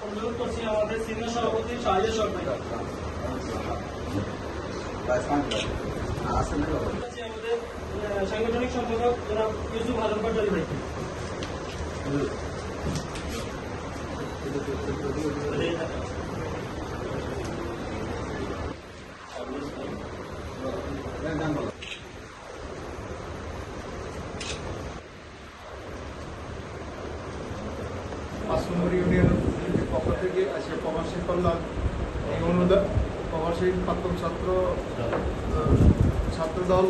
অনুরোধ করছি আমাদের সিনিয়র সভাপতি শাহিদ সরকার আমাদের সাংগঠনিক সম্পাদক জনাব ইউসুফ আলম পাটোয়ারি ভাইকে। পাঁচনম্বর ইউনিয়নের পক্ষ থেকে আজকে প্রবাসী কল্যাণ এই অনুদান প্রবাসী প্রাক্তন ছাত্রদল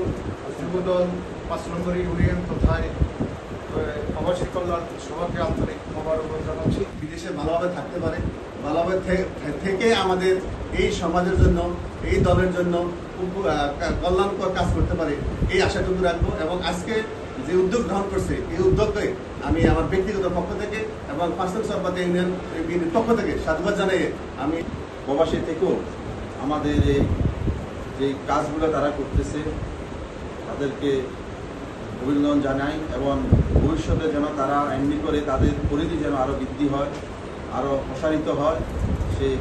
যুবদল ৫ নম্বর ইউনিয়ন তথা প্রবাসী কল্যাণ সভাকে আন্তরিক মোবারকবাদ জানাচ্ছি। বিদেশে ভালোভাবে থাকতে পারে, ভালোভাবে থেকে আমাদের এই সমাজের জন্য, এই দলের জন্য কল্যাণকর কাজ করতে পারে, এই আশাটুকু রাখবো। এবং আজকে যে উদ্যোগ গ্রহণ করছে, এই উদ্যোগকে আমি আমার ব্যক্তিগত পক্ষ থেকে এবং পাঁচজন সরকার ইউনিয়ন পক্ষ থেকে সাধুবাদ জানিয়ে আমি প্রবাসী থেকেও আমাদের যে কাজগুলো তারা করতেছে তাদেরকে অভিনন্দন জানাই এবং ভবিষ্যতে যেন তারা এমনি করে তাদের পরিধি যেন আরও বৃদ্ধি হয়, আরও প্রসারিত হয়, সেই